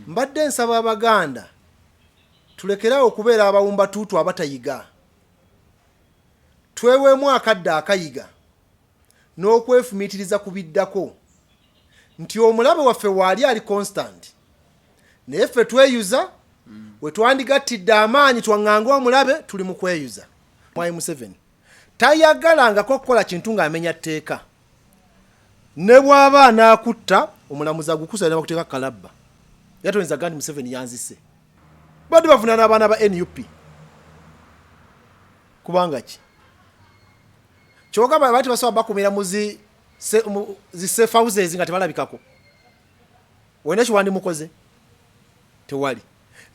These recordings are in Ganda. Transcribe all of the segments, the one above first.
mbadde nsaba Abaganda tulekerawo okubeera abawumba tuutu abatayiga tweweemu akadda akayiga n'okwefumiitiriza kubiddako nti omulabe waffe waali ali constant naye ffe tweyuza we twandigattidde amaanyi twaŋŋanga omulabe tuli mu kweyuza. Emmwanyi Museveni tayagalangako kukola kintu ng'amenya tteeka ne bw'aba anaakutta omulamuzi agukusa ne bakuteeka kalabba yatoyinza gandi Museveni yanzise badde bavunaana abaana ba NUP kubanga ki kyogamba bati basoba bakumira mu zi safe houses nga tebalabikako wena kiwandi mukoze tewali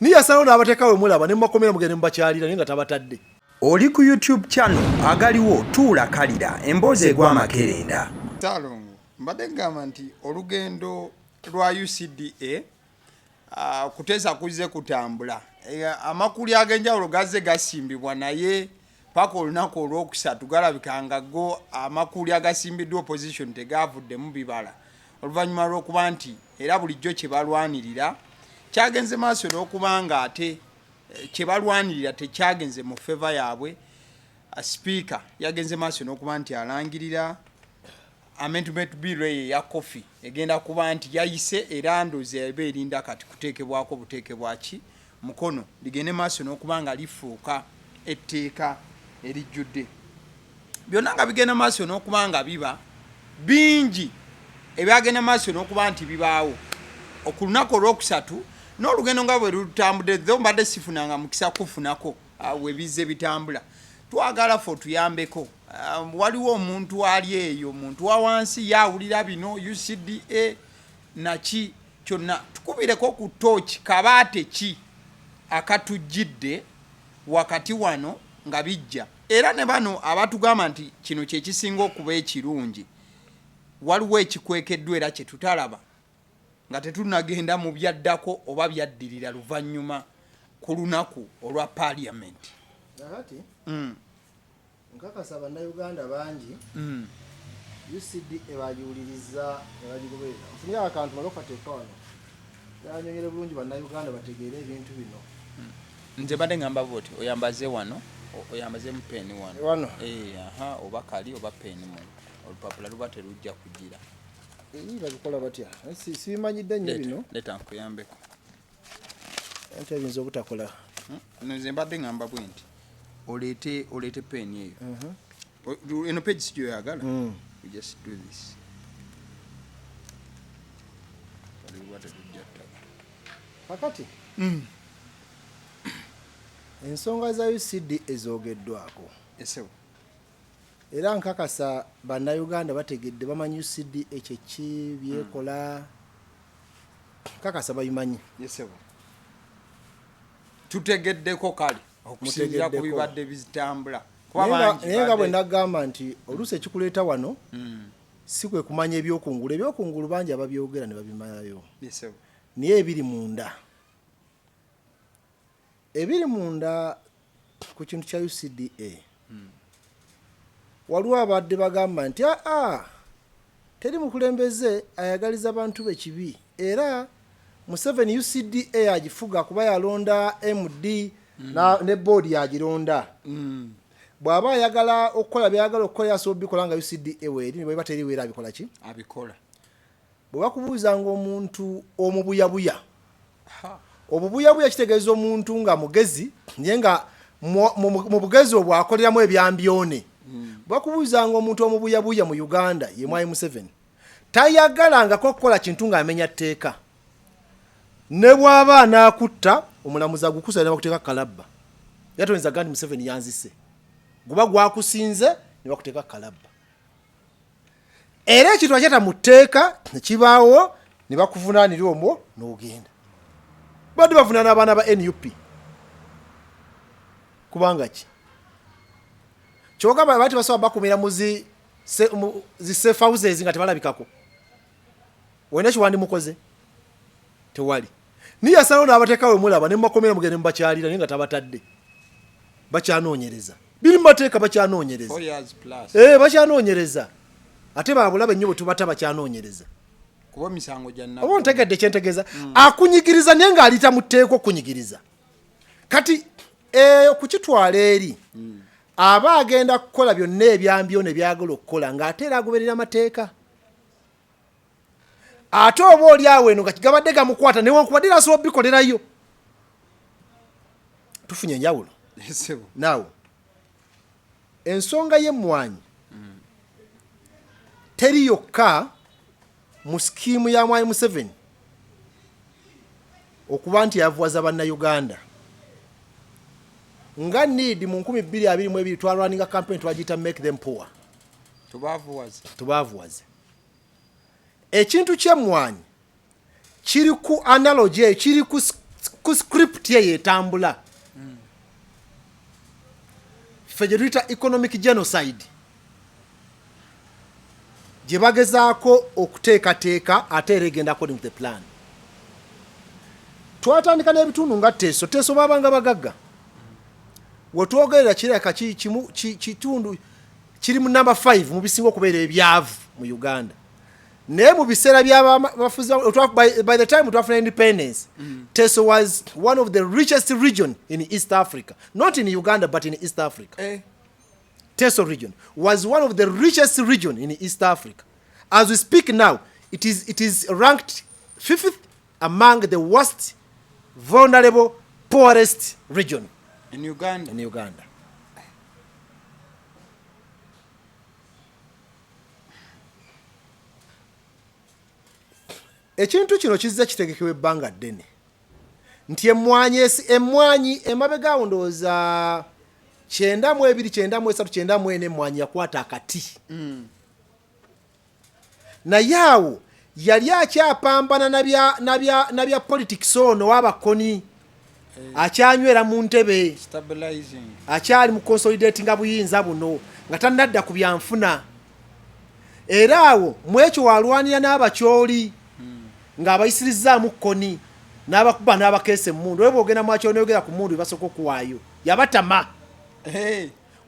niya salo n'abateekawo mulaba ne mubakomera mugende mubakyalira naye nga tabatadde. Oli ku YouTube channel agaliwo tuula kalira emboozi egw'amakerenda. Talongo mbadde ngamba nti olugendo lwa UCDA kuteesa kuzze kutambula amakulu ag'enjawulo gazze gasimbibwa naye paka olunaku olwokusatu galabikanga go amakulu agasimbiddwa opposition tegavuddemu bibala oluvannyuma lw'okuba nti era bulijjo kye balwanirira kyagenze maaso n'okubanga ate kye balwanirira tekyagenze mu feva yaabwe. Speaker yagenze maaso n'okuba nti alangirira amendment bill ya kofi egenda kuba nti yayise era ndoze ebe erinda kati kuteekebwako buteekebwaki mukono ligende maaso n'okubanga lifuuka etteeka erijjudde byonna nga bigenda maaso n'okubanga biba bingi ebyagenda maaso n'okuba nti bibaawo okulunaku olwokusatu n'olugendo nga bwe lutambudde dho mbadde sifunanga mukisa kufunako webizze bitambula twagala fo tuyambeko. Waliwo omuntu ali eyo omuntu wa wansi yawulira bino UCDA naki kyonna tukubireko ku tochi kabaate ki akatujjidde wakati wano nga bijja era ne bano abatugamba nti kino kye kisinga okuba ekirungi waliwo ekikwekeddwa era kye tutalaba nga tetunagenda mu byaddako oba byaddirira luvannyuma ku lunaku olwa parliament. Nkakasa bannayuganda bangi UCDA bagiwuliriza ne bagigoberera nfunye akantu balokateeka wano yanyonyere bulungi bannayuganda bategeere ebintu bino. Nze badde ngamba boti oyambaze wano oyambaze mu peni wano oba kali oba peni mu olupapula luba terujja kugira bagikola batya sibimanyidde nnyo bino leta nkuyambeko ate ebinza obutakola. Nze mbadde ngamba bwe nti olete peni eyo eno page sijjo yagala we just do this pakati ensonga za UCD ezoogeddwako era nkakasa bannayuganda bategedde bamanyi UCD ekyo ki byekola nkakasa bayimanyi tutegeddeko kale okusinziira ku bibadde bizitambula naye nga bwe nagamba nti oluusi ekikuleeta wano si kwe kumanya ebyokungulu bangi ababyogera ne babimayayo naye ebiri munda ku kintu kya UCDA waliwo abadde bagamba nti teri mukulembeze ayagaliza abantu be kibi era Museveni UCDA agifuga kuba yalonda MD ne board yagironda bw'aba ayagala okukola byagala okukola yasobola bikola nga UCDA Ewede ne bwe bateriweera abikola ki abikola bwe bakubuuzanga omuntu omubuyabuya obubuyabuya kitegeeza omuntu nga mugezi naye nga mu bugezi obwo akoleramu ebyambyone bakubuuzanga omuntu omubuyabuya mu Uganda ye Emmwanyi Museveni tayagalangako okukola kintu ng'amenya tteeka ne bw'aba anaakutta omulamuzi agukusa ne bakuteeka kalabba yatoyinza gandi Museveni yanzise guba gwakusinze ne bakuteeka kalabba era ekintu akyeta mu tteeka ne kibaawo ne bakuvunaanira omwo n'ogenda badde bavunaana abaana ba NUP kubanga ki kyogamba bati basoba bakumira mu zi safe houses nga tebalabikako wena kiwandi mukoze tewali niya salo n'abateekawo mulaba ne mubakomera mugende mubakyalira naye nga tabatadde bakyanoonyereza biri mu mateeka bakyanoonyereza bakyanoonyereza ate babulabe nnyo bwe tubata bakyanoonyereza kuba misango janna obo ntegedde kyentegeeza akunyigiriza naye ng'alita mu tteeko okunyigiriza kati okukitwala eri aba agenda kukola byonna ebyambyo ne byagala okukola ng'ate era agoberera amateeka ate oba oli awo eno nga kigabadde gamukwata newankubadde era asobola obikolerayo tufunye enjawulo naawe ensonga y'Emmwanyi teri yokka mu skiimu ya Mwai Museveni okuba nti yavuwaza bannayuganda nga need mu 2022 twalwaninga campaign twagiyita make them poor tubaavuwaze ekintu ky'Emmwanyi kiri ku analogy kiri ku script ye etambula ffe gye tuyita economic genocide gye bagezaako okuteekateeka ate era egenda according to the plan twatandika n'ebitundu nga teeso baabanga bagagga wetwogerera kireka kitundu kiri mu number 5 mu bisinga okubeera ebyavu mu Uganda naye mu biseera by'abafuzi by the time twafuna independence Teso was one of the richest region in East Africa, not in Uganda but in East Africa. Teso region was one of the richest region in East Africa. As we speak now, it is ranked 5th among the worst vulnerable poorest region in Uganda. Ekintu kino kizza kitegekewa ebbanga ddene nti Emmwanyi emabega awo ndowooza 9 mu 2 9 mu 3 9 mu 4 Emmwanyi yakwata akati naye awo yali akyapambana na bya politics ono w'abakoni akyanywera mu ntebe akyali mu consolidating buyinza buno nga tannadda ku byanfuna era awo mwekyo walwanira n'abakyoli ng'abayisirizaamu kkoni n'abakuba n'abakeesa emmundu oyo bw'ogenda mwakyoli n'oyogera ku mmundu bibasooka okuwaayo yabatama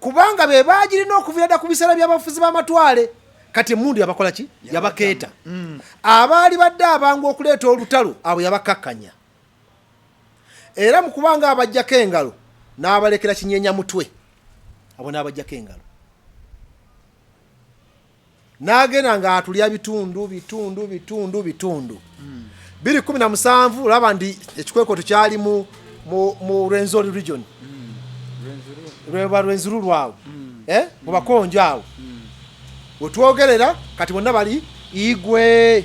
kubanga be baagirina okuviira dda ku biseera by'abafuzi b'amatwale kati emmundu yabakola ki yabakeeta abaali badde abangu okuleeta olutalo abo yabakakkanya era mu kubanga abajjako engalo n'abalekera kinyeenya mutwe abo n'abajjako engalo n'agenda ng'atulya bitundu 2017 olaba ndi ekikwekoto kyali mu Rwenzori region Rwenzuru lwawo mu bakonjo awo wetwogerera kati bonna bali igwe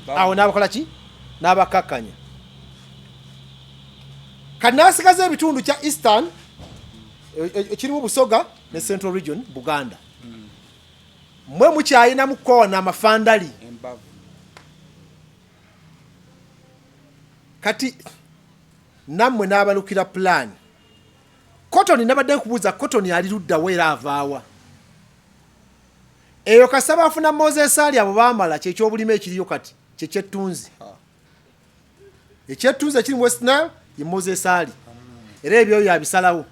awo n'abakola ki n'abakakkanya kati n'asigaza ebitundu kya Eastern ekirimu Busoga ne Central region Buganda mwe mukyayina mukona amafandali kati nammwe n'abalukira plan Cotton nabadde nkubuuza Cotton ali luddawo era avaawa eyo kasaba afuna Moses ali abo baamala kyekyobulima ekiriyo kati kyekyetunzi ekyettunzi ekiri mu West Nile ye Moses ali era ebyo yabisalawo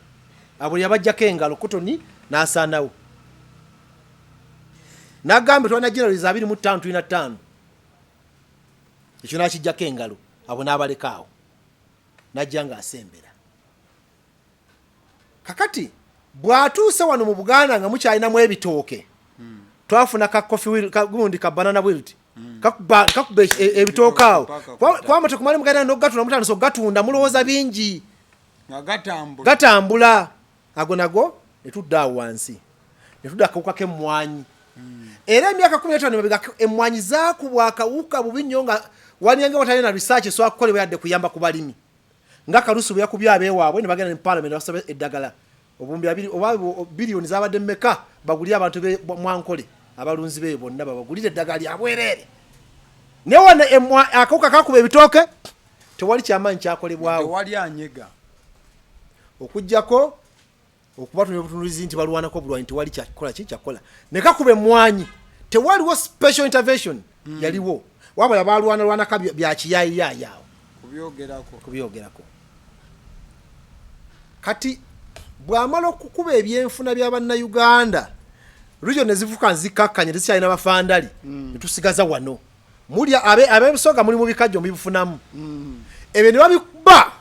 abo yabajjako engalo Cotton n'asaanawo n'agamba twana generals 25 ekyo n'akijjako engalo abo n'abalekaawo n'ajja ng'asembera kakati bw'atuuse wano mu Buganda nga mukyalinamu ebitooke twafuna kagundi ka banana wilt kakuba ebitooke awo kwamate kumali mugenda n'ogatunda mutandisa ogatunda mulowooza bingi gatambula ago nago ne tudda awo wansi ne tudda akawuka k'Emmwanyi era emyaka 15 mabega Emmwanyi zaakubwa akawuka bubi nnyo nga wanyange watali na research eswakukolebwa yadde kuyamba ku balimi nga Kalusu yakubye abeewaabwe ne bagenda mu parliament basaba eddagala obumbi 2 oba billions zabadde mmeka bagulira abantu be mwankole abalunzi be bonna babagulira eddagala lyabwerere ne wana akawuka kakuba ebitooke tewali kyamaanyi kyakolebwawo tewali anyega okujjako okubatumya obutunulizi nti balwanako bulwanyi tewali kyakola ne kakuba Emmwanyi tewaliwo special intervention yaliwo waba yabalwanaka bya kiyayiyayawo kubyogerako kati bw'amala okukuba ebyenfuna by'abannayuganda region ezivuka nzikakkanye tezikyalina bafandali netusigaza wano muli abebusoga muli mu bikajjo mubifunamu ebyo ne babikuba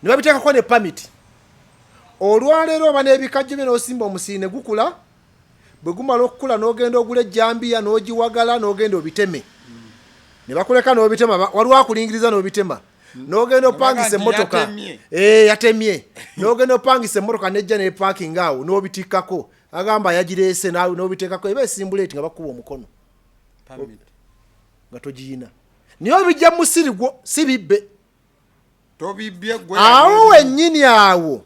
ne babiteekako ne pamiti olwaleero oba n'ebikajjo bye n'osimba omusiine gukula bwe gumala okukula n'ogenda ogula ejjambiya n'ogiwagala n'ogenda obiteme ne bakuleka n'obitema waliwo akulingiriza n'obitema n'ogenda opangisa emmotoka yatemye n'ogenda opangisa emmotoka nejja n'eparking awo n'obitikkako agamba yagireese n'obiteekako eba esimbuleti nga bakuba omukono nga togiyina niye obijja mu musiri gwo si bibbe awo wennyini awo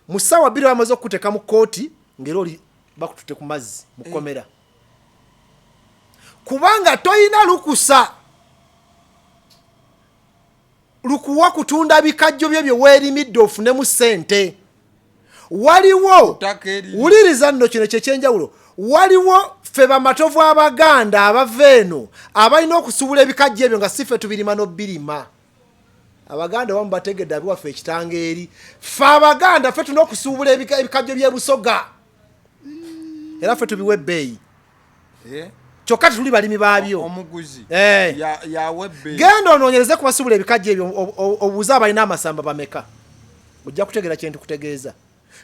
mu ssaawa bbiri bamaze okukuteeka mu kooti ng'era oli bakututte ku mazzi mukomera kubanga toyina lukusa lukuwa kutunda bikajjo bye bye weerimidde ofunemu ssente waliwo wuliriza nno kino kyekyenjawulo waliwo ffe bamatovu Abaganda abava eno abalina okusuubula ebikajjo ebyo nga si ffe tubirima n'obbirima Abaganda wamu bategedde abiwaffe ekitanga eri ffe Abaganda ffe tulina okusuubula ebikajjo by'ebusoga era ffe tubiwa ebbeeyi kyokka tetuli balimi baabyo omuguzi genda onoonyereze kubasuubula ebikajjo ebyo obuuze abalina amasamba bameka ojja kutegeera kyentu kutegeeza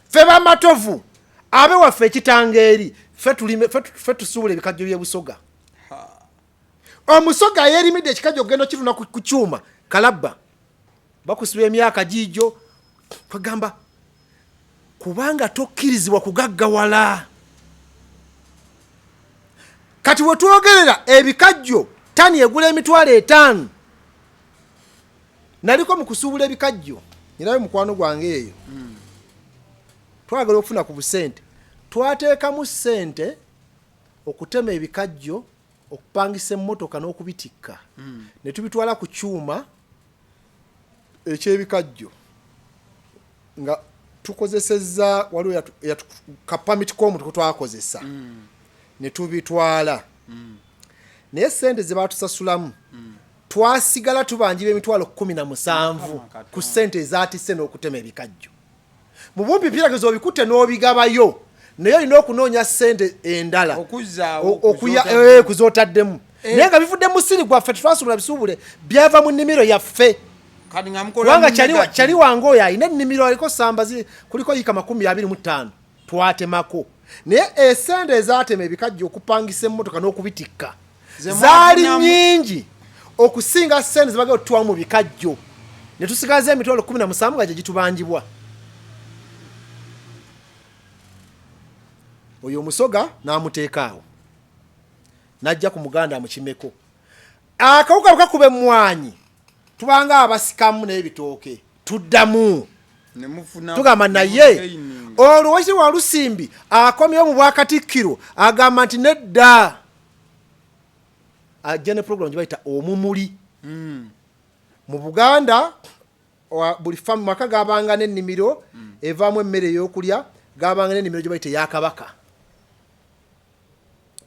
ffe bamatovu abewaffe ekitanga eri ffe tusuubula ebikajjo by'ebusoga omusoga yeerimidde ekikajjo ogenda okituna ku kyuma kalabba bakusiba emyaka giijo twagamba kubanga tokkirizibwa kugaggawala kati we twogerera ebikajjo tani egula $5,000 naliko mu kusuubula ebikajjo nyinayo mukwano gwange eyo twagala okufuna ku busente twateekamu ssente okutema ebikajjo okupangisa emmotoka n'okubitikka ne tubitwala ku kyuma ekyebikajjo nga tukozesezza waliwo kapamiti k'omuntu twakozesa ne tubitwala naye ssente ze baatusasulamu twasigala tubanjibwa $17,000 ku ssente ezaatisse n'okutema ebikajjo mu bumpi mpiragezo obikutte n'obigabayo naye olina okunoonya ssente endala kuzootaddemu naye nga bivudde mu musiri gwaffe tetwasubula bisuubule byava mu nnimiro yaffe kubanga kyali wange oyo alina ennimiro aliko sambazi kuliko yika 25 twatemako naye essente ezaatema ebikajjo okupangisa emmotoka n'okubitikka zaali nnyingi okusinga ssente zebagala otutwamu mu bikajjo ne tusigaza emitwalo 17 nga gye gitubanjibwa oyo omusoga n'amuteeka awo n'ajja ku muganda amukimeko akawuka lukakuba Emmwanyi tubanga abasikamu n'ebitooke tuddamu tugamba naye olwo wakiri wa Lusimbi akomyewo mu Bwakatikkiro agamba nti nedda ajja ne program gye bayita omumuli mu Buganda buli famu maka gabanga n'ennimiro evaamu emmere ey'okulya gabanga n'ennimiro gye bayita eya Kabaka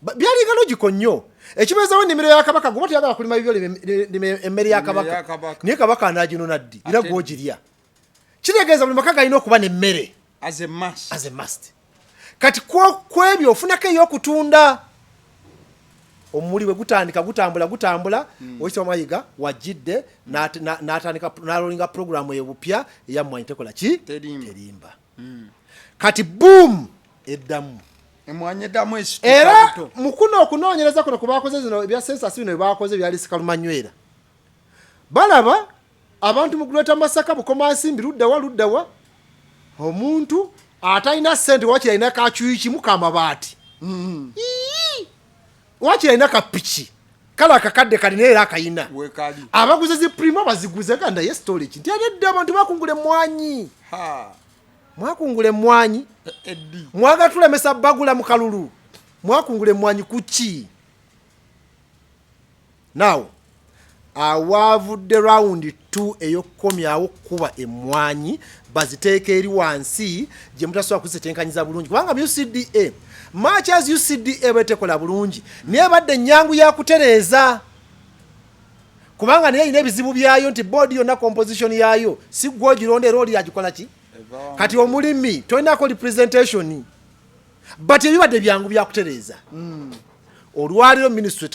byali galogiko nnyo ekibeezawo ennimiro ya Kabaka gwe teyagala kulima bibyo emmere ya Kabaka naye Kabaka anaginona ddi era gw'ogirya kitegeeza buli maka galina okuba n'emmere as a must kati kwebyo ofunako ey'okutunda omuli bwe gutandika gutambula oyisa Mayiga wajjidde n'atandika n'alolinga programu ey'obupya eya Emmwanyi tekola ki terimba kati boom eddamu Emmwanyi eddamu era mukuno okunoonyereza kuno kubaakoze zino ebya census bino baakoze byali sikalumanywera balaba abantu mu Greater Masaka Bukomansimbi luddawa omuntu atalina ssente wakiri alina kakyuyikimu kamabaati wakiri alina kapiki kale akakadde kalina era akayina abaguze ziprimo baziguze ganda ye storage nti edda abantu bakungula Emmwanyi mwakungula Emmwanyi mwagatulemesa bagula mu kalulu mwakungula Emmwanyi kuki now awavudde round 2 ey'okkomyawo kuba Emmwanyi baziteeka eri wansi gye mutasobola kuzitekanyiza bulungi kubanga mu UCDA much as UCDA betekola bulungi naye badde ennyangu ya kutereeza kubanga naye ina ebizibu byayo nti board yonna composition yayo si gwogironda era oli yagikola ki kati omulimi tolinako representation but ebibadde byangu byakutereeza olwaliro ministry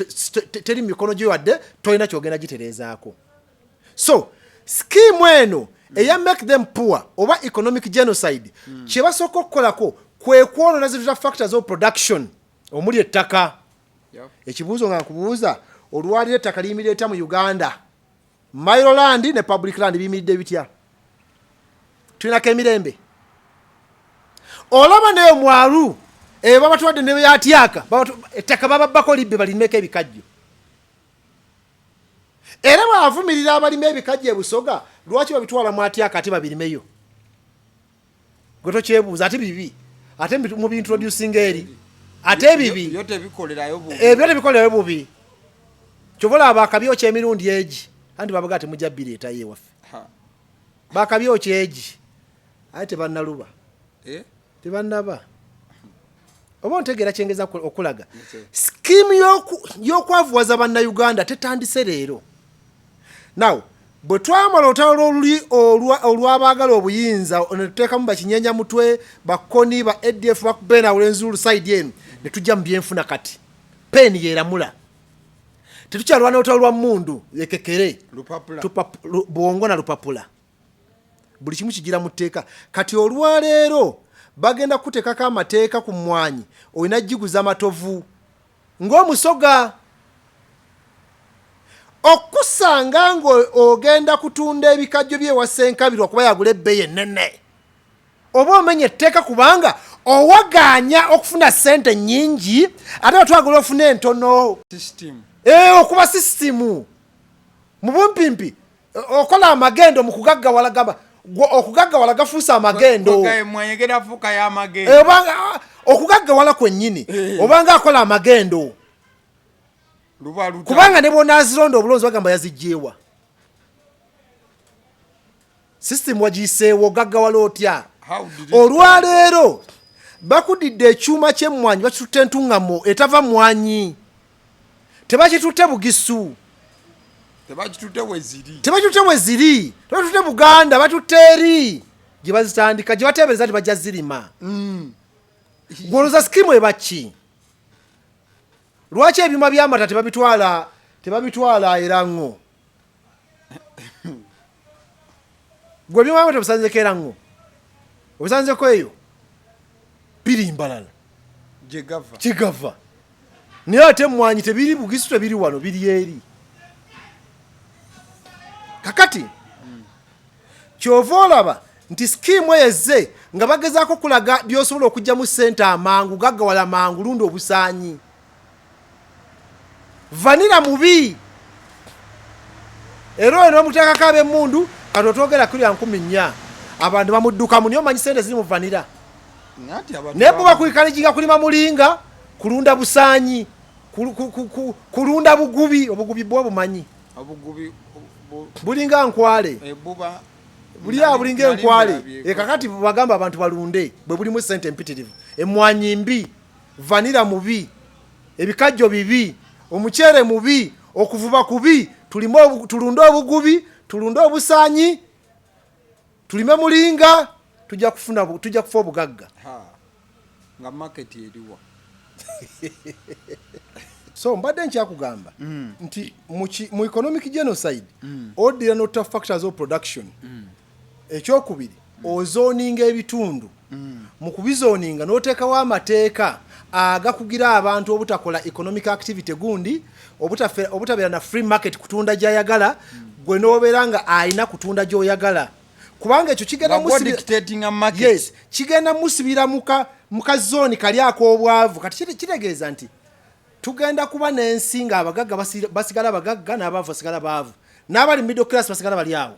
teri mikono gyo wadde tolina kyogenda gitereezaako. So scheme eno eya make them poor oba economic genocide kye basooka okukolako kwe kwonona zituta factors of production omuli ettaka. Ekibuuzo nga nkubuuza olwaliro ettaka liyimiridde mu Uganda Mailoland ne public land biyimiridde bitya? Tulinako emirembe? Olaba naye mwalu baba tuwadde ne yatyaka ettaka bababbako libbe balimeko ebikajjo. Era baavumirira abalima ebikajjo ebusoga lwaki babitwala mu atyaka ate babirimeyo? Gwe tokyebuuza ate bibi ate mu bintroducing eri ate bibi byo tebikolerayo bubi. Ebyo tebikolerayo bubi. Kyobola abakabyoki emirundi egi anti babaga temujja bireeta ye waffe. Bakabyoki egi ate tebannaluba tebannaba. Oba ontegeera kyengeza okulaga scheme y'okwavuwaza bannayuganda tetandise leero. Now bwe twamala olutalo olwabaagala obuyinza ne tuteekamu bakinyenya mutwe bakoni ba ADF bakubena olenzulu side enu ne tujja mu byenfuna kati peni yeramula tetukyalwana olutalo lwa mundu yekekere bwongo na lupapula buli kimu kigira mu tteeka. Kati olwaleero bagenda kuteekako amateeka ku Emmwanyi olina jiguza amatovu ng'omusoga okusanga ng'ogenda kutunda ebikajjo byewasenkabirwa kuba yagula ebbeeyi ennene oba omenye etteeka kubanga owaganya okufuna ssente nnyingi ate otwagala ofuna entono okuba sisitimu mu bumpimpi okola amagendo mu kugaggawala gamba okugaggawala gafuusa amagendo okugaggawala kwennyini obanga akola amagendo kubanga ne bonaazironda obulonzi bagamba yazijjeewa sisitimu wagiyiseewo gaggawala otya. Olwaleero bakudidde ekyuma ky'Emmwanyi bakitutte entuŋŋamo etava Emmwanyi tebakitutte Bugisu tebakitutte Weziri tebakitutte Buganda batutte eri gye bazitandika gye bateebereza nti bajja zirima. Gwoloza skimu ebaki lwaki ebyuma by'amata tebabitwala erango gwe ebyuma by'amata bisanzeko erango obisanzeko eyo biri mbalala gyegava naye ate Emmwanyi tebiri Bugisu tebiri wano biri eri. Kakati kyova olaba nti skimu eyezze nga bagezaako kulaga by'osobola okugyamu ssente amangu gaggawala mangu lundi obusaanyi. Vanira mubi era oyo n'omuteekako ab'emmundu kati otwogera kuli 4,000 abantu bamuddukamu niyo omanyi ssente ziri mu vanira naye buba kwikalijiga kulima mulinga kulunda busaanyi kulunda bugubi obugubi bwa bumanyi bulinga nkwale bulinga enkwale kakati bagamba abantu balunde bwe bulimu ssente empitirivu. Emmwanyi mbi vanira mubi ebikajjo bibi omukyere mubi okuvuba kubi tulunde obugubi tulunde obusaanyi tulime mulinga tujja kufa obugagga nga market eriwa. So mbadde nkyakugamba nti mu economic genocide oddira n'otta factors of production. Ekyokubiri ozoninga ebitundu mu kubizoninga n'oteekawo amateeka agakugira abantu obutakola economic activity gundi obutabeera na free market kutunda gyayagala gwe n'obeera nga ayina kutunda gy'oyagala kubanga ekyo kigenda musibira muka zone kali ak'obwavu. Kati kitegeeza nti tugenda kuba n'ensi nga abagagga basigala bagagga n'abaavu basigala baavu n'abali middle class basigala bali awo.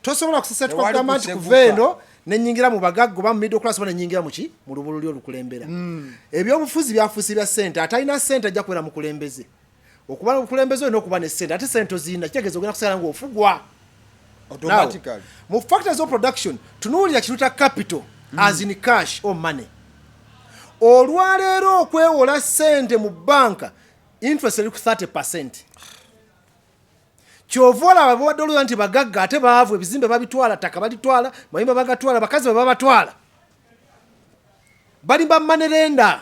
Tosobola kuseseta kugamba nti kuva eno nenyingira mu bagagga oba mu middle class oba nenyingira mu lubululi olukulembera. Ebyobufuzi byafuusi bya ssente atalina ssente ajja kubeera mukulembeze okuba omukulembeze olina okuba ne ssente ate ssente ozirina kitegeeza ogenda kusigala ng'ofugwa automatically. Mu factors of production tunuulira kituta capital as in cash or money. Olwaleero okwewola ssente mu banka interest eri ku 30%. Kyovola ababadde olwo nti bagagga ate baavu ebizimbe babitwala ttaka balitwala mayimba bagatwala bakazi babatwala balimba manerenda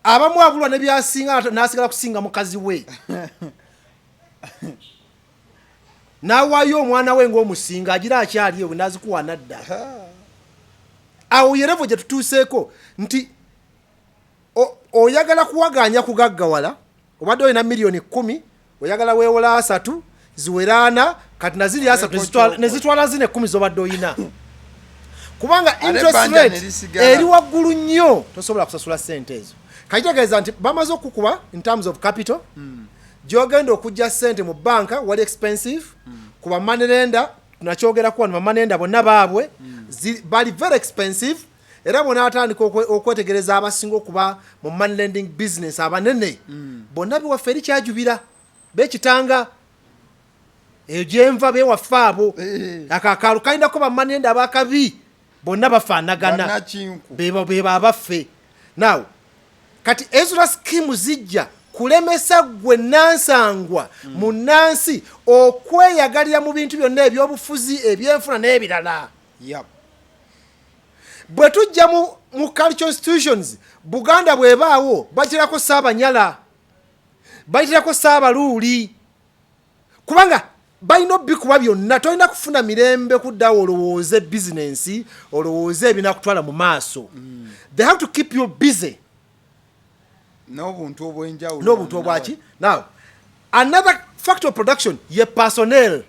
abamu abulwa ne byasinga nasigala kusinga mukazi we nawayo omwana we ng'omusinga agira akyali ewe nazikuwa nadda awo yerevo gye tutuuseeko nti oyagala kuwaganya kugaggawala obadde olina miliyoni 10 oyagala weewola 3 ziwerana kati naziri 3 nezitwala zine 10 zobadde oyina kubanga interest rate eri waggulu nnyo tosobola kusasula sente ezo kayitegeeza nti bamaze okukuba in terms of capital gyogenda okujja sente mu banka wali expensive kuba money lender tunakyogera kuba mu money lender bonna baabwe bali very expensive era bona atandika okwetegereza abasinga okuba mu money lending business abanene bonna biwaffe eri kyajubira bekitanga ejemva bewaffe abo akakalu kayindako ba money lender abakabi bonna bafaanagana beba abaffe now kati ezula scheme zijja kulemesa gwe nansangwa mu nansi okweyagalira mu bintu byonna ebyobufuzi ebyenfuna n'ebirala bwe tujja mu cultural institutions Buganda bwebaawo bayitirako Saabanyala bayitirako Saabaluuli kubanga balina obbikuba byonna tolina kufuna mirembe kuddawo olowooze bizinensi olowooze ebinakutwala mu maaso they have to keep you busy n'obuntu obwenjawulo n'obuntu obwaki now another factor of production ye personnel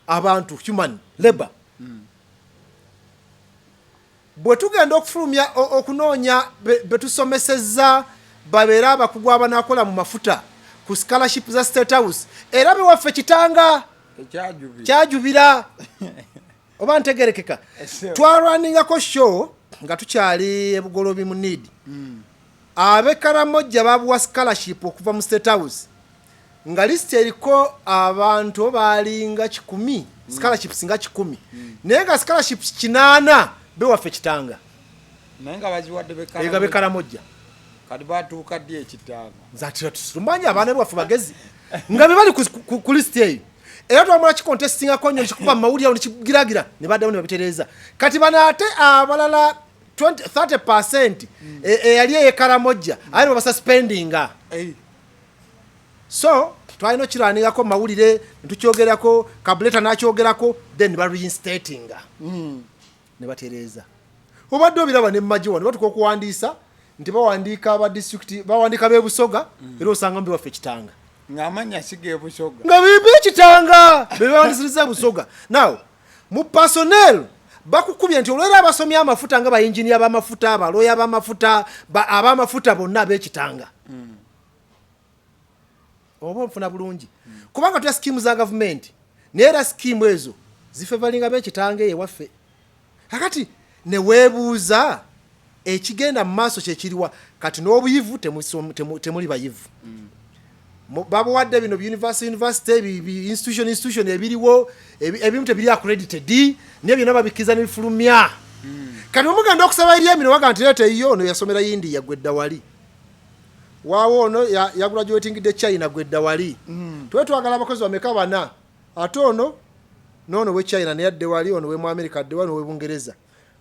abantu human labor bwe tugenda okufulumya okunoonya betusomesezza babeera abakugu abanakola mu mafuta ku scholarship za State House era bewaffe kitanga kyajubira oba ntegerekeka twarwaningako show nga tukyali ebugolobi mu need abekaramojja babuwa scholarship okuva mu State House nga list eriko abantu balinga 10 scholarships nga 10 naye nga scholarships 8 bewaffe kitanga nenga baziwadde bekaramojja kati batuuka ddi ekitanga zatira tusumanya abaana baffe bagezi nga bebali ku list eyo era twamala kikontestingako nnyo kikuba mawulire awo nekigiragira ne baddamu ne babitereeza kati bano ate abalala 30% eyali eyekaramojja aye babasuspendinga so twalina okirwanirako mawulire netukyogerako kabuleta nakyogerako then bareinstatinga ne batereeza obadde obiraba ne mmajiwa ne batuka okuwandiisa nti bawandiika aba district bawandiika b'Ebusoga era osanga mbi waffe kitanga ng'amanya sige Busoga nga bibi kitanga bebawandiisiriza Busoga now mu personnel bakukubye nti olwera abasomya amafuta nga bayinjiniya b'amafuta abaloya b'amafuta ab'amafuta bonna ab'ekitanga oba mfuna bulungi kubanga tuya skimu za government neera skimu ezo zifevalinga b'ekitanga ewaffe akati ne weebuuza ekigenda mu maaso kyekiriwa kati n'obuyivu temuli bayivu babawadde bino university institution ebiriwo ebimu tebiri accredited niye byonna babikiza nebifulumya kati omugenda okusaba eri emino waga nti leeta eyo ono yasomera India gwedda wali waawo ono yagraduatingidde China gwedda wali tuwe twagala abakozi bameka bana ate ono n'ono we China neyadde wali ono we mu America adde wali we Bungereza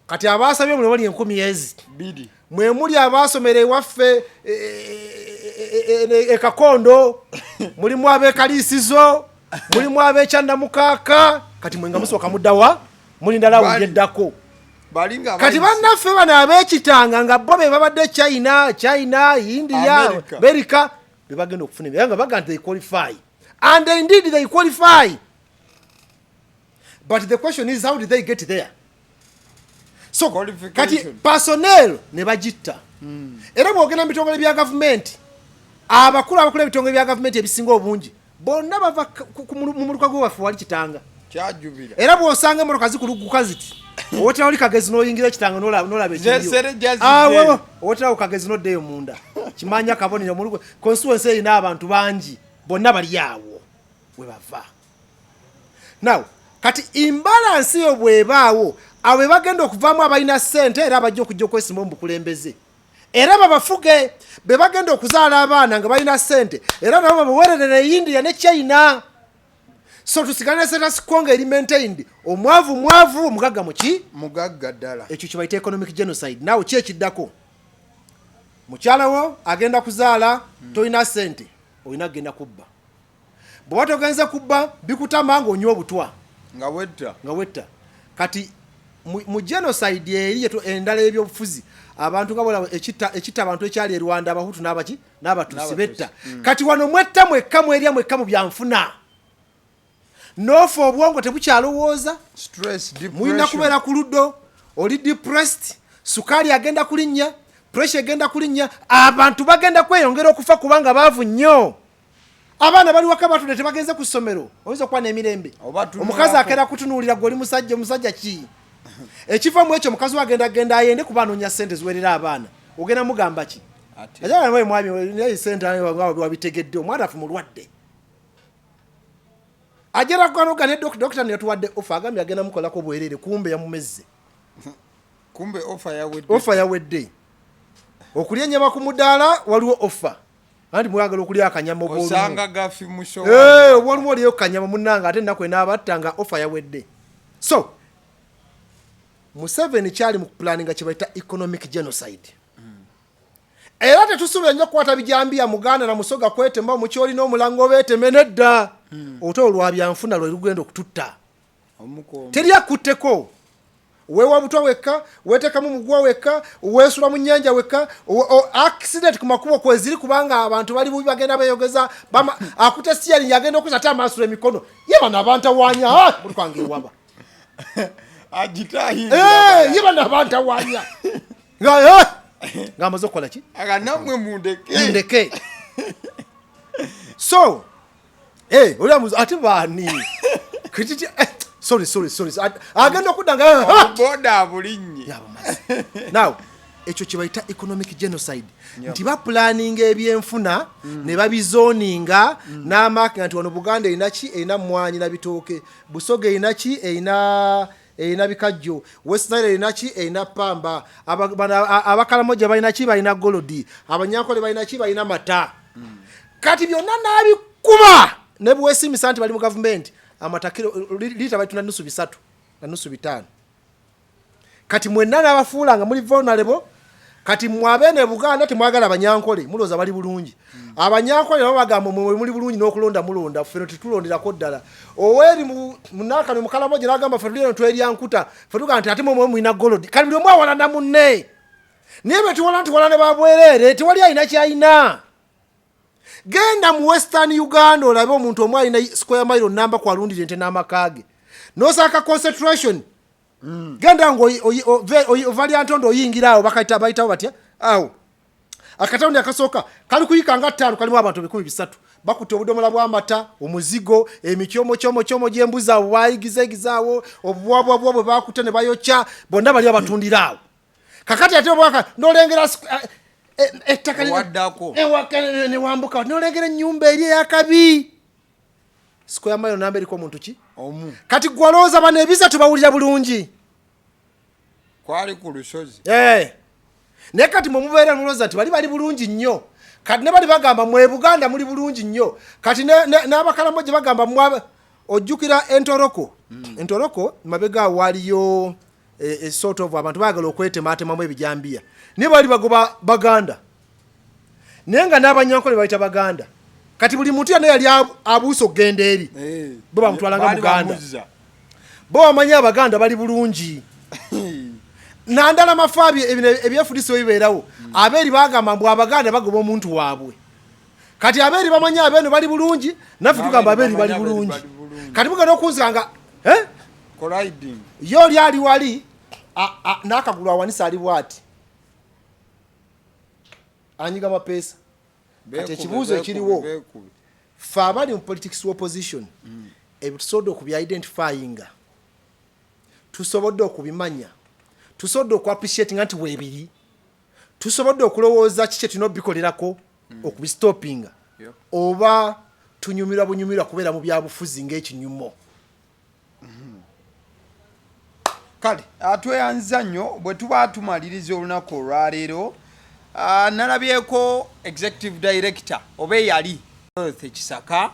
kati abasabye muno bali 10 bidi mwe muli abasomera ewaffe ekakondo mulimu abekalisizo mulimu abekyanda mukaka kati mwenga musooka muddawa mulindala wujeddako kati bannaffe bano abekitanga nga bo be babadde China India America bebagenda okufuna nga baga nti they qualify and indeed they qualify but the question is how did they get there so kati personnel ne bagitta era bwogenda mu bitongole bya government abakulu ebitongole bya government ebisinga obungi bonna bava mu muluka gwaffe wali kitanga kyajubira era bw'osanga emmotoka zikuluguka ziti owotera oli kagezi n'oyingira ekitanga n'olaba ekiriyo owotera kagezi n'oddeyo munda kimanya kabonero mu constituency erina abantu bangi bonna bali awo we bava now kati imbalance yo bwebaawo awe bagenda okuvaamu abalina ssente era abajja okujja okwesimba mu bukulembeze era babafuge be bagenda okuzaala abaana nga balina ssente era nabo babawererere India ne China so tusigane status quo nga eri maintained omwavu omugagga muki mugagga ddala ekyo kibayita economic genocide nawe ki ekiddako mukyala wo agenda kuzaala toyina ssente olina kugenda kubba bw'oba togenze kubba bikutama ng'onywa obutwa nga wetta kati mu genocide eri endala ebyobufuzi abantu nga bolaba ekitta abantu ekyali e Rwanda abahutu n'abatusi betta kati wano mwetta mwekka mwerya mwekka mu byanfuna noofa obwongo tebukyalowooza mulina kubeera ku luddo oli depressed sukaali agenda kulinnya pressure egenda kulinnya abantu bagenda kweyongera okufa kubanga baavu nnyo abaana bali waka batudde tebagenze ku ssomero oyinza okuba n'emirembe omukazi akeera kutunuulira gwe oli musajja ki ekiva mu ekyo mukazi wagenda ayende kuba anoonya ssente ziwerera abaana ogenda mugamba ki ajala mwami naye ssente wabitegedde omwana afu mulwadde ajera kwanoga ne dokita yatuwadde ofa agambye agenda mukolako bwerere kumbe yamumezze kumbe ofa yawedde okulya ennyama ku mudaala waliwo ofa anti mwagala okulya akanyama osanga gafi musho waliwo oliyo kanyama munnanga ate ennaku enaabattanga ofa yawedde so Museveni kyali mu planninga kye bayita economic genocide era tetusuubira nnyo okukwata bijambiya muganda na musoga kwetema mu kyoli n'omulango beeteme nedda oto olwabyanfuna lwe lugenda okututta teri akutteko weewa butwa wekka weetekamu mugwa wekka weesula mu nnyanja wekka accident ku makubo kweziri kubanga abantu bali bubi bagenda beeyogeza akutte siyali yagenda okuza ate amaasula emikono ye bano abantawanya buli kwange ewaba ye bano abantawanya ng'amaze okukola ki namwe mundeke so oli ate baani sorry agenda okudanga boda abulinnye now ekyo kye bayita economic genocide nti bapulaninga ebyenfuna ne babizoninga n'amaakinga nti wano Buganda erina ki erina Emmwanyi na bitooke Busoga erina ki erina Ebikajjo West Nile erina ki erina Pamba Abakalamoja balina ki balina Golodi Abanyankole balina ki balina Mata kati byonna n'abikuba ne bwesimisa nti bali mu gavumenti amatakiro lita bali tuna nusu 3 na nusu 5 kati mwenna n'abafuulanga muli vulnerable kati mwabene Buganda temwagala Abanyankole muloza bali bulungi Abanyankole nabo bagamba muli bulungi n'okulonda mulonda fero tetulonderako ddala oweri munaka Mukalamoja n'agamba fero lino tweri ankuta fetuga nti ate mwe mwina Golodi kali buli mwawala na munne niye betuwala ne babwerere tewali ayina kyayina genda mu Western Uganda olabe omuntu omwe alina square mile namba kwa lundi ente n'amakage nosaka concentration genda ngo valiant ondo oyingirawo bayitawo batya awo akatawundi akasooka kali kuyika nga 5 kalimu abantu 300 bakutte obudomola bw'amata omuzigo emikyomo gy'embuzi abo bayigizegizaawo obubwabwabwa bwe bakutte ne bayokya bonna bali abatundirawo kakati ate obwaka nolengera ettaka ne wambuka nolengera ennyumba eri eyakabi square mile namba eriko omuntu ki kati gwalooza bano ebiza tubawulira bulungi kwali ku lusozi naye kati mwe mubeera mulooza nti bali bulungi nnyo kati ne bali bagamba mwe Buganda muli bulungi nnyo kati n'Abakalamoja bagamba ojjukira entoroko mabega waliyo sort of abantu bagala okwetematemamu ebijambiya ne bali bagoba Baganda naye nga n'Abanyankole bayita Baganda kati buli muntu yana yali abuusa okugenda eri bo bamutwalanga Buganda bo bamanya Abaganda bali bulungi nandala mafaabi ebyefuliso bibeerawo abeeri bagamba mbu Abaganda bagoba omuntu waabwe kati abeeri bamanya abeeno bali bulungi naffe tugamba abeeri bali bulungi kati mugenda okunzikanga yo oli ali wali n'akagulu awanisa ali bwati anyiga mapeesa kati ekibuuzo ekiriwo ffe abali mu politics opposition ebitusobodde okubya-identifyinga tusobodde okubimanya tusobodde oku-appreciating nti weebiri tusobodde okulowooza kiki tulina obikolerako okubistopinga oba tunyumirwa bunyumirwa kubeera mu byabufuzi ng'ekinyumo kale tweyanziza nnyo bwe tuba tumaliriza olunaku olwaleero nalabyeko executive director oba eyali Kisaka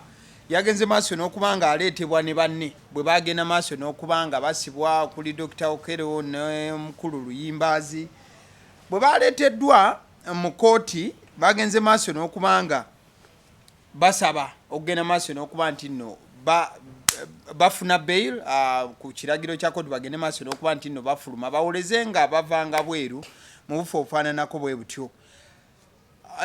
yagenze maaso n'okuba nga aleetebwa ne banne bwe bagenda maaso n'okuba nga basibwa kuli Dr. Okero ne mukulu Luyimbazi bwe baleeteddwa mu kooti bagenze maaso n'okubanga basaba okugenda maaso n'okuba nti nno bafuna bail ku kiragiro kya kooti bagende maaso n'okuba nti nno bafuluma bawoleze nga bavanga bweru mu bufo obufaananako bwe butyo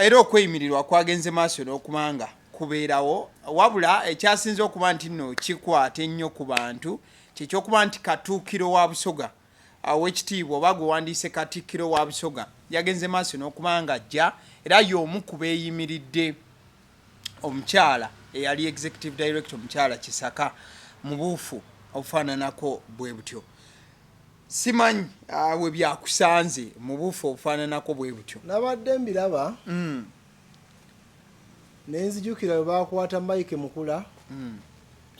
era okweyimirirwa kwagenze maaso n'okubanga kubeerawo wabula ekyasinze okuba nti nno kikwata ennyo ku bantu kyekyokuba nti Katuukiro wa Busoga w'ekitiibwa oba gwe wandiise Katikkiro wa Busoga yagenze maaso n'okubanga ajja era y'omu ku beeyimiridde omukyala eyali executive director omukyala Kisaka mu buufu obufaananako bwe butyo simanyi we byakusanze mu buufu obufaananako bwe butyo nabadde mbiraba nenzijukira bwe bakwata Mike Mukula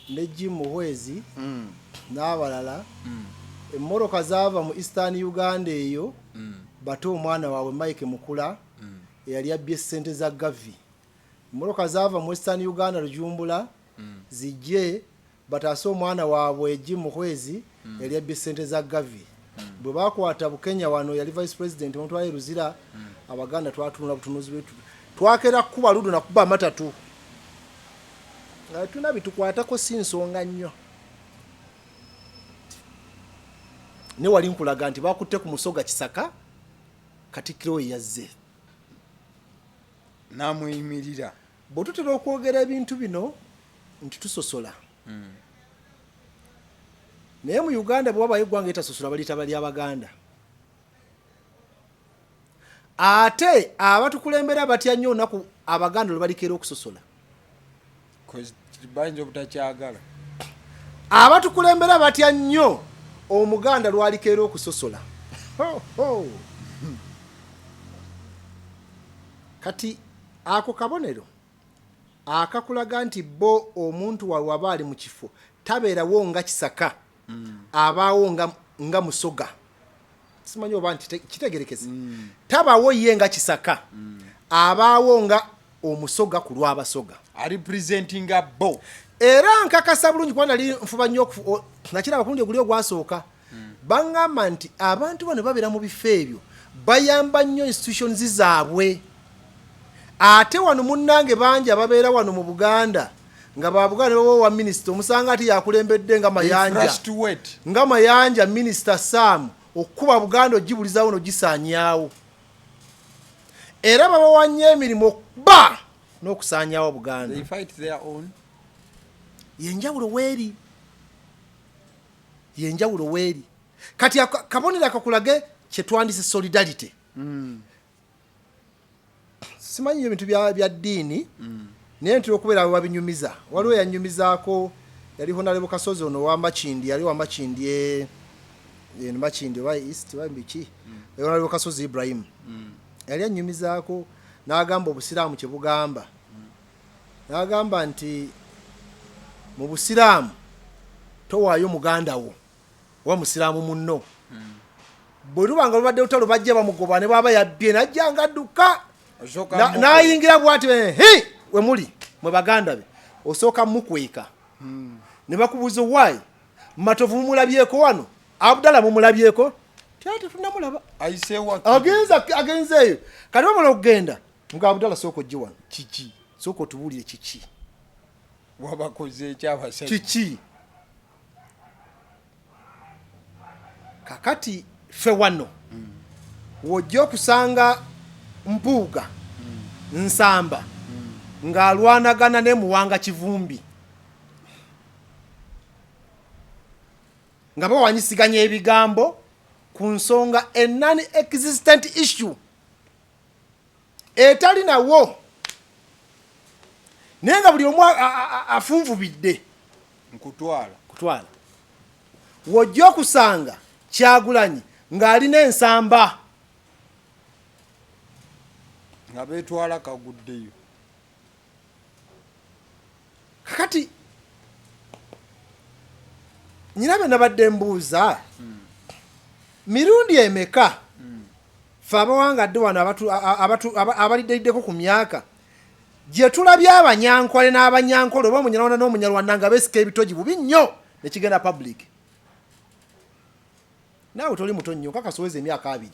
ne Jim Muhwezi n'abalala emmoroka zaava mu Eastern Uganda eyo bato omwana waabwe Mike Mukula eyali abbye ssente za gavi emmoroka zaava mu Western Uganda Lujumbula zijje bataase omwana waabwe Jim Muhwezi yali abbye ssente za gavi bwe bakwata Bukenya wano yali vice president omutwale Ruzira Abaganda twatunula butunuzi bwetu twakera kuba ludu na kuba matatu tuna bitukwatako si nsonga nnyo ne wali nkulaga nti bakutte ku Musoga Kisaka Katikkiro yazze namweyimirira bwe tutera okwogera ebintu bino nti tusosola naye mu Uganda bwe wabayo eggwanga etasosola baliyita bali Abaganda ate abatukulembera batya nnyo olunaku Abaganda lwe balikeera okusosola bayinza obutakyagala abatukulembera batya nnyo Omuganda lwalikeera okusosola kati ako kabonero akakulaga nti bo omuntu waba ali mu kifo tabeerawo nga Kisaka abaawo nga Musoga simanyi oba nti kitegerekeze tabaawo ye nga Kisaka abaawo nga Omusoga ku lw'Abasoga representing bo era nkakasa bulungi kuba nali nfuba nnyo nakiraba kulungi oguli ogwasooka baŋŋamba nti abantu bano babeera mu bifo ebyo bayamba nnyo institutions zaabwe ate wano munnange bangi ababeera wano mu Buganda nga babuganda wa minisita omusanga ati yakulembedde nga Mayanja minisita Sam okuba Buganda ogibulizaawo n'ogisaanyaawo era babawanya emirimu okuba n'okusaanyaawo Buganda yenjawulo weeri kati kabonera kakulage kyetwandise solidarity simanyi ebintu bya ddiini naye ntira okubeera babinyumiza waliwo yanyumizaako yali Honorable Kasozi ono w'Amakindi yali w'Amakindi Makindi wa East wa Mbiki Honorable Kasozi Ibrahim yali anyumizaako n'agamba obusiraamu kye bugamba n'agamba nti mu busiraamu towaayo muganda wo wa musiraamu munno bwe lubanga lubadde lutalo bajja bamugoba ne baba yabbye najjanga adduka n'ayingira bw'ati we muli mwe baganda be osooka mukweka ne bakubuuza why Matovu mumulabyeko wano Abdala mumulabyeko tyate tunamulaba agenzeeyo kati bamala okugenda nga Abdala sooka ojje wano kiki sooka otubuulire kiki wabakoze ekyabasajja kiki kakati fe wano wojja okusanga Mpuuga Nsamba ng'alwanagana ne Muwanga Kivumbi nga bawanyisiganya ebigambo ku nsonga a non-existent issue etali nawo naye nga buli omu afunvubidde kutwala wojja okusanga Kyagulanyi ng'alina Ensamba nga beetwala kaguddeyo kakati nyinabe nabadde mbuuza mirundi emeka fe abawangadde wano abaliddeddeko ku myaka gye tulabye Abanyankwale n'Abanyankole oba Omunyarwanda n'Omunyarwanda nga beesika ebitogi bubi nnyo ne kigenda public naawe toli muto nnyo kakasoweza emyaka 2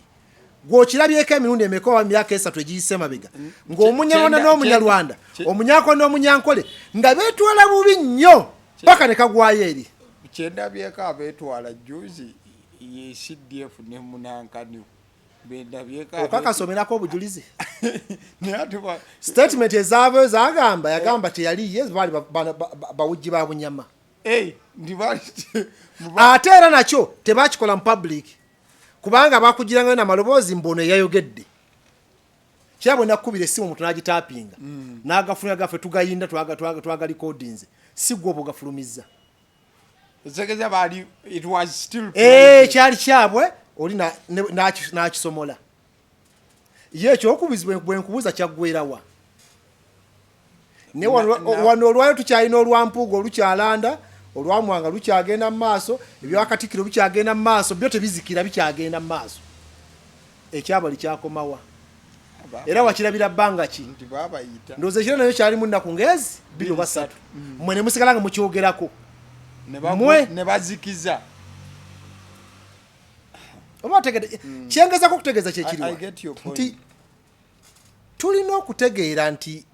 gw'okirabyeko emirundi emeka wa myaka 3 egiyise mabega ng'omunyarwanda n'omunyarwanda omunyako n'omunyankole nga beetwala bubi nnyo paka ne kagwayo eri kyendabyeko abeetwala juzi ye CDF ne munankani bendabyeko okakasomerako obujulizi statement ezaabwe yagamba teyaliye baali bawujji ba bunyama ate era nakyo tebakikola mu public kubanga bakugiranga na maloboozi mbono yayogedde kyabwe nakubira essimu omuntu n'agitaapinga n'agafunira gaffe tugayinda twaga recordings si gwe obo gafulumizza kyali kyabwe oli n'akisomola ye ekyokubuzi bwe nkubuuza kyaggwerawa ne wano olwayo tukyalina olwampuuga olukyalanda olwamwanga lukyagenda mu maaso ebyakatikiro bikyagenda mu maaso byo tebizikira bikyagenda mu maaso ekyabali kyakomawa era wakirabira bbanga ki ndowooza ekiro nayo kyalimu nnaku ngezi 2 oba 3 mmwe ne musigala nga mukyogerako ne bazikiza oba otegedde kyengezako okutegeeza kyekiriwa nti tulina okutegeera nti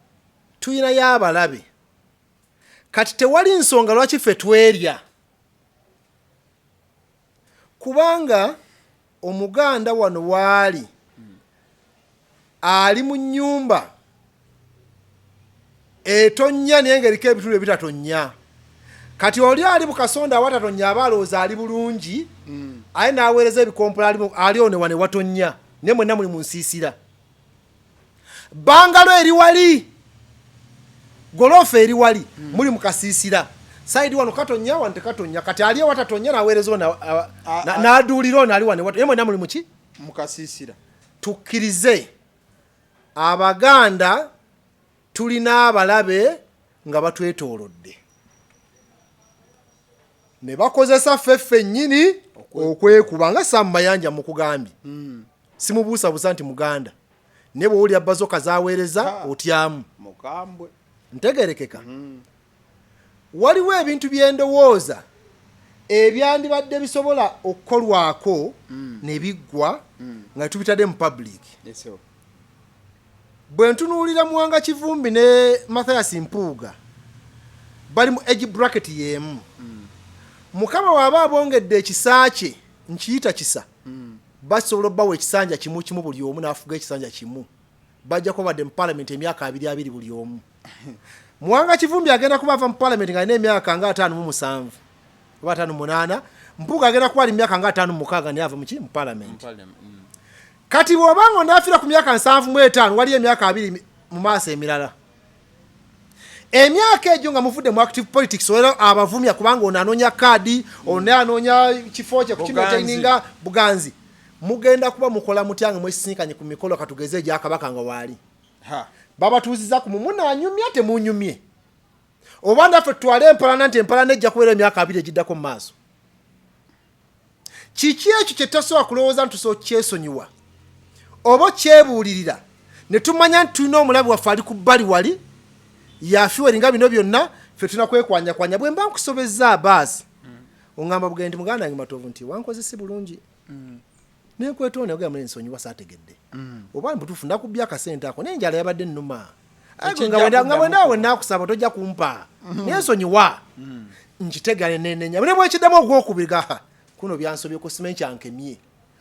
tulinayo abalabe kati tewali nsonga lwaki ffe twerya kubanga omuganda wano waali ali mu nnyumba etonnya naye ng'eriko ebitulu ebitatonnya kati oli ali bukasonda awatatonya abalooza ali bulungi aye n'aweereza ebikompola aliwo ne wane watonnya naye mwenna muli mu nsiisira bangalo eri wali golofa eri wali muli mu kasiisira saidi wano katonya wano tekatonya kati ali awatatonya n'aweereza n'aduulira ono ali wane naye mwenna muli muki mu kasiisira tukkirize Abaganda tulina abalabe nga batwetoolodde ne bakozesa ffeffe nnyini okwekuba nga Sam Mayanja mu kugambye simubuusabuusa nti muganda ne bw'owulira Abasoga zaaweereza otyamu mukambwe ntegerekeka waliwo ebintu by'endowooza ebyandibadde bisobola okukolwako ne biggwa nga tubitadde mu public bwe ntunuulira Muwanga Kivumbi ne Mathias Mpuuga bali mu age bracket y'emu mukama waaba abongedde ekisa kye nkiyita kisa basobola obbawo ekisanja kimu kimu buli omu n'afuga ekisanja kimu bajja kuba badde mu parliament emyaka 2 buli omu Muwanga Kivumbi agenda kuba ava mu parliament nga alina emyaka nga 57 oba 58 Mpuuga agenda kuba ali emyaka nga 56 naye ava mu parliament kati bw'obanga ondaafira ku myaka 75 wali emyaka 2 mu maaso emirala emyaka egyo nga muvudde mu active politics era abavumya kubanga ono anoonya kaadi ono anoonya kifo kye kukinoteyininga buganzi mugenda kuba mukola mutya nga mwesisinkanye ku mikolo katugeze egya Kabaka nga waali babatuuziza ku mumunaanyumye temunyumye oba ndaffe tutwale empalana nti empalana ejja kubeera emyaka 2 egiddako mu maaso kiki ekyo kye tasobola kulowooza nti tusobola kyesonyiwa oba kyebuulirira ne tumanya nti tulina omulabi waffe ali ku bbali wali yafiweringa bino byonna ffe tulina kwekwanyakwanya bwe mba nkusobezza abaasi oŋŋamba bugendi muganda yange matovu nti wankozesi bulungi nekwetone ogera muli nsonyiwa saategedde oba mbutuufu nakubya akasente ako naye enjala yabadde nnuma nga bwenaawe naakusaba tojja kumpa naye nsonyiwa nkitegane nenenya ne bwekiddamu ogwokubiriga kuno byansobyeko simanyi kyankemye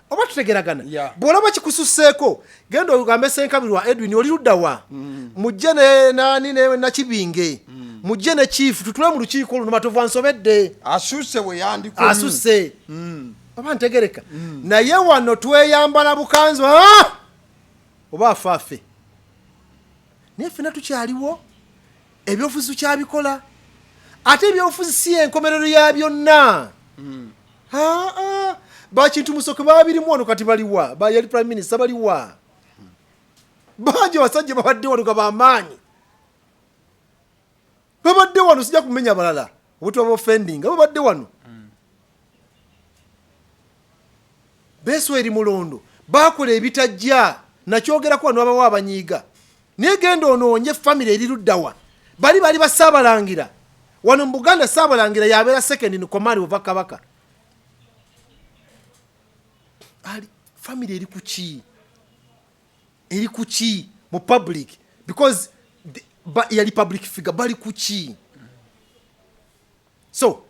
oba tutegeragana bw'olaba kikususseeko genda ogambe Ssenkabiri wa Edwin oli ludda wa mujje na Kibinge mujje ne chief tutule mu lukiiko luno matovu ansobedde asusse we yandiko asusse oba ntegereka naye wano tweyambala bukanzu oba afaafe naye ffena tukyaliwo ebyobufuzi tukyabikola ate ebyobufuzi si enkomerero ya byonna bakintu musoke babirimu wano kati baliwa bayali prime minister baliwa bangi basajja babadde wano bamaanyi babadde wano sijja kumenya balala obutuba offending babadde wano Besweri Mulondo bakola ebitajja nakyogerako wano abawa abanyiiga naye genda onoonye family eri luddawa bali basaabalangira wano mu Buganda saabalangira yabeera second in command of Kabaka ali family eri kuki eri kuki mu public because yali public figure bali kuki so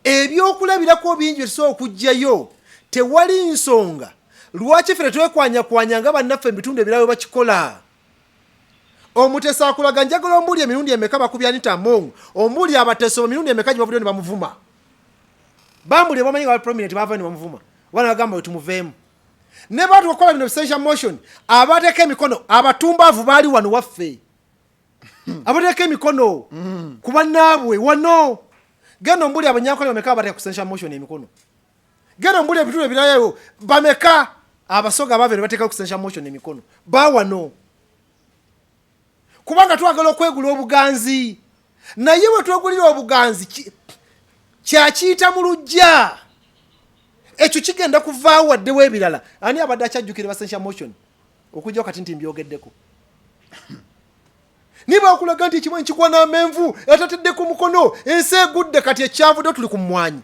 ebyokulabirako bingi so okujjayo tewali nsonga lwaki fere twekwanya nga bannaffe ebitundu ebirawe bakikola omutesa akulaga njagala ombuli emirundi emeka bakubya Anita Mongo ombuli abateso emirundi emeka gibavudde ne bamuvuma bambuli bamanyi nga prominent bava ne bamuvuma wana bagamba tumuveemu ne batu bakola bino essential motion abateka emikono abatumbavu bali wano waffe abateka emikono kuba naabwe wano genda ombuli abanyakola bameka abateka ku essential motion emikono genda ombuli ebitundu ebirayo bameka abasoga bave ne bateka ku essential motion emikono ba wano kubanga twagala okwegula obuganzi naye bwe twegulira obuganzi kyakiyita mu lujja ekyo kigenda kuvaawo waddewo ebirala ani abadde akyajjukira essential motion okujja kati nti mbyogeddeko niba okulaga nti ekimanyi kigwa n'amenvu etatedde ku mukono ensi egudde kati ekyavudde tuli ku mmwanyi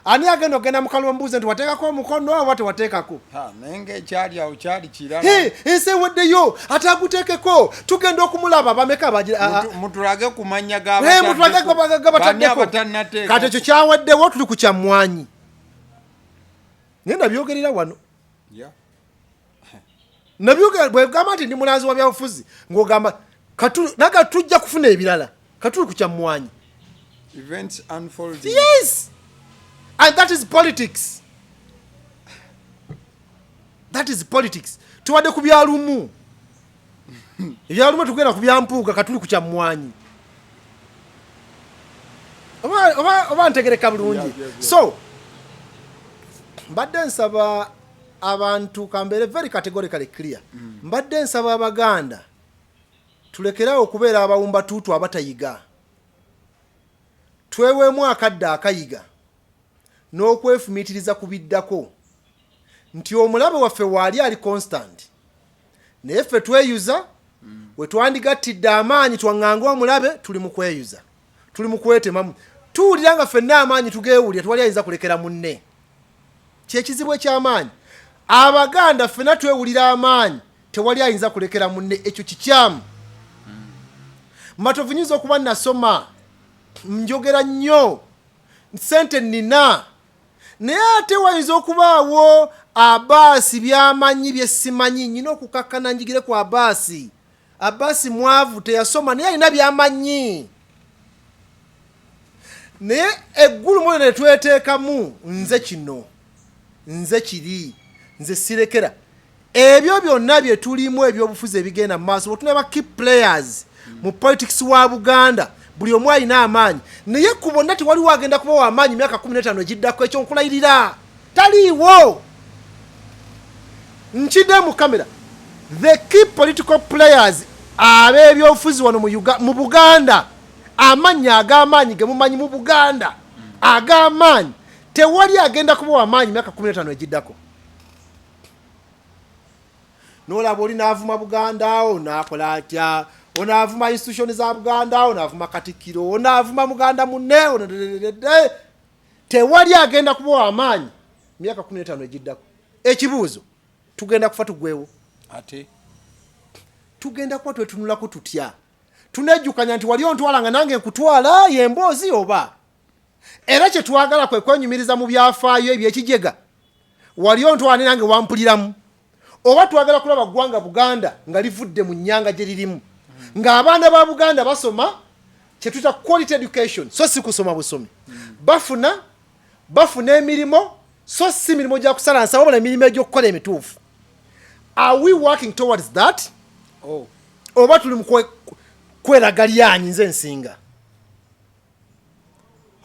ani agenda okugenda mu kalombuuze nti wateekako omukono oba tewateekako naye ng'ekyali awo kyali kirala ensi eweddeyo ate aguteekeko tugenda okumulaba bameka mutulage ku mannya gabataddeko kati ekyo kyawaddewo tuli ku kyammwanyi naye nabyogerera wano bwegamba nti ndi mulanzi wa byabufuzi ng'ogamba naga tujja kufuna ebirala katuli ku kyammwanyi events unfolding. Yes, and that is politics. That is politics. Tuwadde ku byalumu ebyalumu tugenda ku byampuuga katuli ku kyammwanyi oba ntegereka bulungi. So mbadde nsaba abantu kambere very categorically clear. Mbadde nsaba Abaganda tulekerawo okubeera abawumba tutu abatayiga. Tweweemu akadde akayiga n'okwefumiitiriza kubiddako nti omulabe waffe waali ali constant naye ffe tweyuza we twandigattidde amaanyi twaŋŋanga omulabe tuli mu kweyuza tuli mu kwetemamu tuwulira nga ffenna amaanyi tugeewulira tewali ayinza kulekera munne kyekizibu eky'amaanyi. Abaganda ffenna twewulira amaanyi tewali ayinza kulekera munne ekyo kikyamu. Matovu nyinza okuba nasoma njogera nnyo sente nina naye ate wayinza okubaawo Abasi byamanyi byesimanyi nyina okukakkana njigire ku Abasi. Abasi mwavu teyasoma naye alina byamanyi naye eggulu mwe ne tweteekamu nze kino nze kiri nze sirekera ebyo byonna bye tulimu ebyobufuzi ebigenda mu maaso otunaba key players mu politics wa Buganda buli omu alina amaanyi naye ku bonna tewaliwo agenda kubawo amaanyi myaka 15 egiddako ekyo nkulayirira taliiwo. Nkidde mu kamera the key political players ab'ebyobufuzi wano mu Buganda amaanyi ag'amaanyi ge mumanyi mu Buganda ag'amaanyi tewali agenda kubawo amaanyi myaka 15 egiddako. N'olaba oli n'avuma Buganda onaakola atya onavuma institution za Buganda onavuma Katikiro onavuma Muganda munne tewali agenda kubawo amaanyi myaka 15 egiddako. Ekibuuzo tugenda kufa tugwewo ate tugenda kuba twetunulako tutya tunejjukanya nti wali ontwalanga nange nkutwala yemboozi oba era kye twagala kwe kwenyumiriza mu byafaayo ebyekijega wali ontwala nange wampuliramu oba twagala kulaba ggwanga Buganda nga livudde mu nnyanga gye lirimu ng'abaana ba Buganda basoma kyetuta quality education so si kusoma busomi bafuna emirimu so si mirimo gya kusala nsa wabula emirimu egy'okukola emituufu. Are we working towards that? Oba tuli mu kweragalyanyi nze nsinga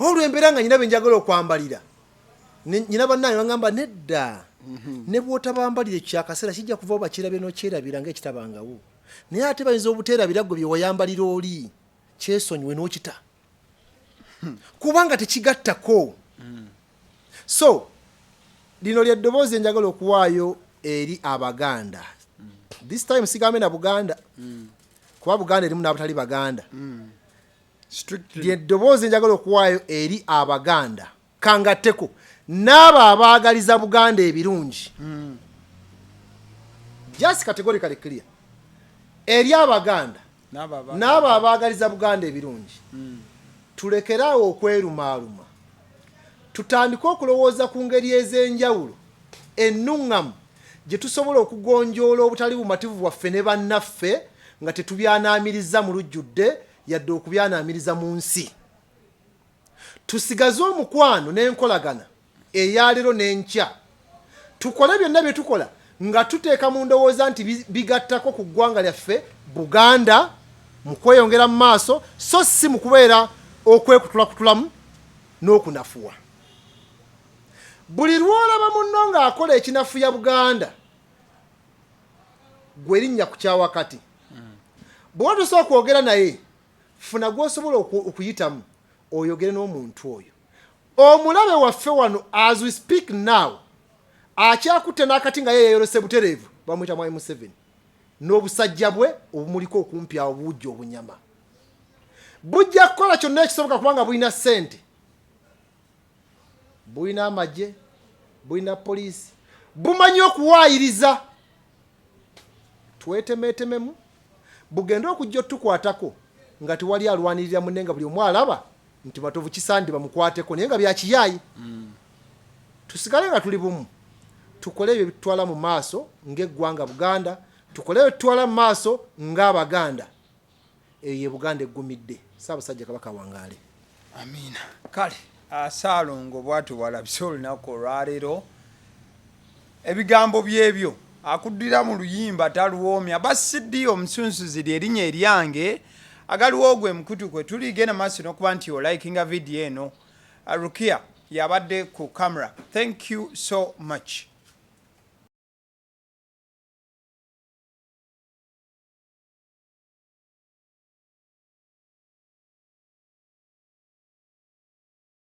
olw'embeera nga nyina benjagala okwambalira nyina bannange bangamba nedda ne bw'otabambalire kyakaseera kijja kuvaho bakirabye n'okyerabira ng'ekitabangawo naye ate bayinza obuteerabira gwe bye wayambalira oli kyesonyiwe n'okita kubanga tekigattako. So lino ly'eddoboozi enjagala okuwaayo eri Abaganda this time sigambe na Buganda kuba Buganda erimu n'abatali Baganda ly'eddoboozi enjagala okuwaayo eri Abaganda kangatteko n'abo abaagaliza Buganda ebirungi just categorically clear. eri Abaganda n'abo abaagaliza Buganda ebirungi tulekeraawo okwerumaaluma tutandike okulowooza ku ngeri ez'enjawulo ennuŋŋamu gye tusobola okugonjoola obutali bumativu bwaffe ne bannaffe nga tetubyanaamiriza mu lujjudde yadde okubyanaamiriza mu nsi. Tusigaze omukwano n'enkolagana eyaleero n'enkya. Tukole byonna bye tukola nga tuteeka mu ndowooza nti bigattako ku ggwanga lyaffe Buganda mu kweyongera mu maaso so si mu kubeera okwekutulakutulamu n'okunafuwa. Buli lwolaba munno ng'akola ekinafuya Buganda gwe erinnya ku kyawakati. Bw'oba tosooka kwogera naye funa gw'osobola okuyitamu oyogere n'omuntu oyo. Omulabe waffe wano as we speak now akyakutte n'akati nga yeeyolose butereevu bamuyita Mwai Museveni n'obusajja bwe obumuliko okumpi awo bujja obunyama. Bujja kukola kyonna ekisoboka kubanga bulina ssente, bulina amagye, bulina poliisi, bumanyi okuwaayiriza. Twetemeetememu bugenda okujja otukwatako nga tewali alwanirira munne nga buli omu alaba nti batovu kisandi bamukwateko naye nga byakiyaayi. Tusigale nga tuli bumu, tukole ebyo bitutwala mu maaso ng'eggwanga Buganda, tukole ebyo bitutwala mu maaso ng'Abaganda. Eyo ye Buganda eggumidde. Ssaabasajja Kabaka wangaale. Amiina. Kale Saalongo bwatu walabise olunaku olwaleero ebigambo byebyo akuddira mu luyimba taluwoomya Batidde omusunsuzi ly'erinnya eryange agaliwo gwe mukutu kwe tuli genda maaso n'okuba nti olikinga video eno. Rukia yabadde ku camera. Thank you so much.